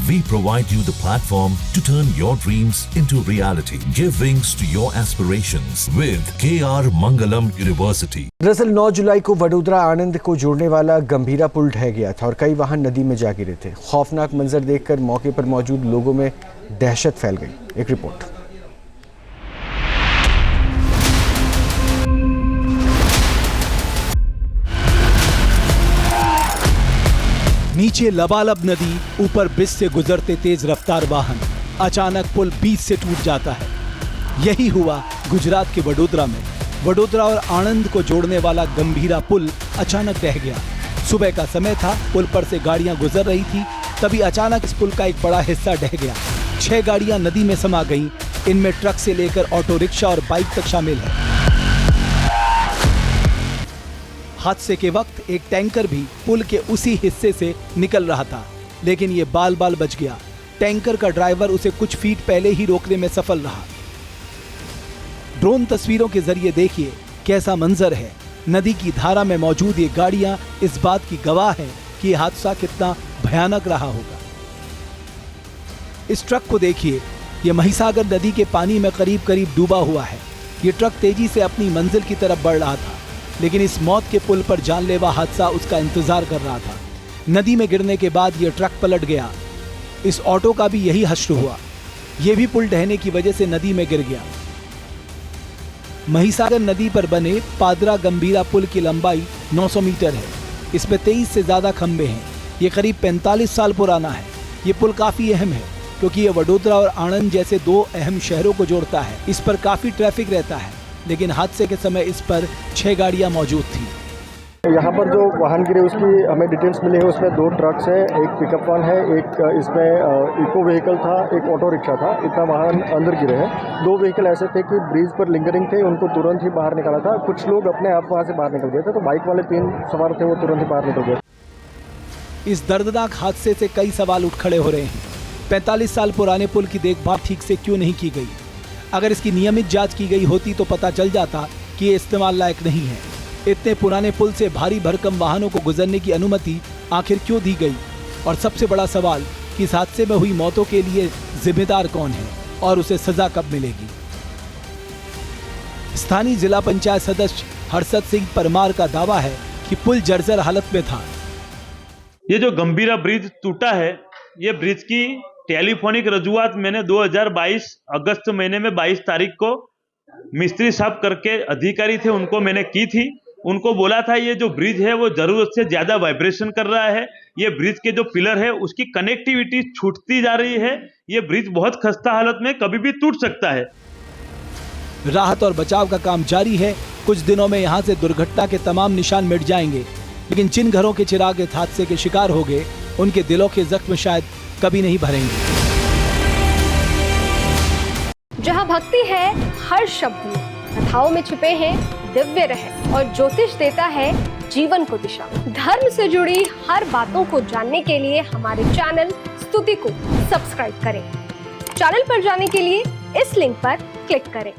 We provide you the platform to turn your dreams into reality. Give wings to your aspirations with KR Mangalam University. दरअसल 9 जुलाई को वडोदरा आनंद को जोड़ने वाला गंभीरा पुल ढह गया था और कई वाहन नदी में जा गिरे थे। खौफनाक मंजर देखकर मौके पर मौजूद लोगों में दहशत फैल गई। एक रिपोर्ट। नीचे लबालब नदी, ऊपर बिस से गुजरते तेज रफ्तार वाहन। अचानक पुल बीच से टूट जाता है। यही हुआ गुजरात के वडोदरा में। वडोदरा और आणंद को जोड़ने वाला गंभीरा पुल अचानक ढह गया। सुबह का समय था, पुल पर से गाड़ियां गुजर रही थी, तभी अचानक इस पुल का एक बड़ा हिस्सा ढह गया। 6 गाड़ियां नदी में समा गईं। इनमें ट्रक से लेकर ऑटो रिक्शा और बाइक तक शामिल है। हादसे के वक्त एक टैंकर भी पुल के उसी हिस्से से निकल रहा था, लेकिन ये बाल बाल बच गया। टैंकर का ड्राइवर उसे कुछ फीट पहले ही रोकने में सफल रहा। ड्रोन तस्वीरों के जरिए देखिए कैसा मंजर है। नदी की धारा में मौजूद ये गाड़ियां इस बात की गवाह हैं कि यह हादसा कितना भयानक रहा होगा। इस ट्रक को देखिए, यह महिसागर नदी के पानी में करीब करीब डूबा हुआ है। ये ट्रक तेजी से अपनी मंजिल की तरफ बढ़ रहा था, लेकिन इस मौत के पुल पर जानलेवा हादसा उसका इंतजार कर रहा था। नदी में गिरने के बाद यह ट्रक पलट गया। इस ऑटो का भी यही हश्र हुआ। यह भी पुल ढहने की वजह से नदी में गिर गया। महिसागर नदी पर बने पादरा गंभीरा पुल की लंबाई 900 मीटर है। इसमें 23 से ज्यादा खंबे हैं। ये करीब 45 साल पुराना है। ये पुल काफी अहम है क्योंकि ये वडोदरा और आणंद जैसे 2 अहम शहरों को जोड़ता है। इस पर काफी ट्रैफिक रहता है, लेकिन हादसे के समय इस पर 6 गाड़ियां मौजूद थी। यहाँ पर जो वाहन गिरे उसकी हमें डिटेल्स मिली है। उसमें 2 ट्रक्स है, एक पिकअप वान है, एक इसमें इको व्हीकल था, एक ऑटो रिक्शा था। इतना वाहन अंदर गिरे हैं। 2 व्हीकल ऐसे थे कि ब्रिज पर लिंगरिंग थे, उनको तुरंत ही बाहर निकाला था। कुछ लोग अपने आप वहाँ से बाहर निकल गए थे, तो बाइक वाले 3 सवार थे, वो तुरंत ही बाहर निकल गए। इस दर्दनाक हादसे से कई सवाल उठ खड़े हो रहे हैं। 45 साल पुराने पुल की देखभाल ठीक से क्यों नहीं की गई? अगर इसकी नियमित जांच की गई होती तो पता चल जाता कि ये इस्तेमाल लायक नहीं है। इतने पुराने पुल से भारी भरकम वाहनों को गुजरने की अनुमति आखिर क्यों दी गई? और सबसे बड़ा सवाल कि इस हादसे में हुई मौतों के लिए जिम्मेदार कौन है और उसे सजा कब मिलेगी? स्थानीय जिला पंचायत सदस्य हर्षद सिंह परमार का दावा है कि पुल जर्जर हालत में था। ये जो गंभीरा ब्रिज टूटा है, ये ब्रिज की टेलीफोनिक रजूआत मैंने 2022 अगस्त महीने में 22 तारीख को मिस्त्री साहब करके अधिकारी थे उनको मैंने की थी। उनको बोला था ये जो ब्रिज है वो जरूरत से ज्यादा वाइब्रेशन कर रहा है। ये ब्रिज के जो पिलर है उसकी कनेक्टिविटी छूटती जा रही है। ये ब्रिज बहुत खस्ता हालत में कभी भी टूट सकता है। राहत और बचाव का काम जारी है। कुछ दिनों में यहाँ से दुर्घटना के तमाम निशान मिट जाएंगे, लेकिन जिन घरों के चिराग इस हादसे के शिकार हो गए उनके दिलों के जख्म शायद कभी नहीं भरेंगे। जहाँ भक्ति है हर शब्द में, कथाओं में छुपे हैं दिव्य रहस्य और ज्योतिष देता है जीवन को दिशा। धर्म से जुड़ी हर बातों को जानने के लिए हमारे चैनल स्तुति को सब्सक्राइब करें। चैनल पर जाने के लिए इस लिंक पर क्लिक करें।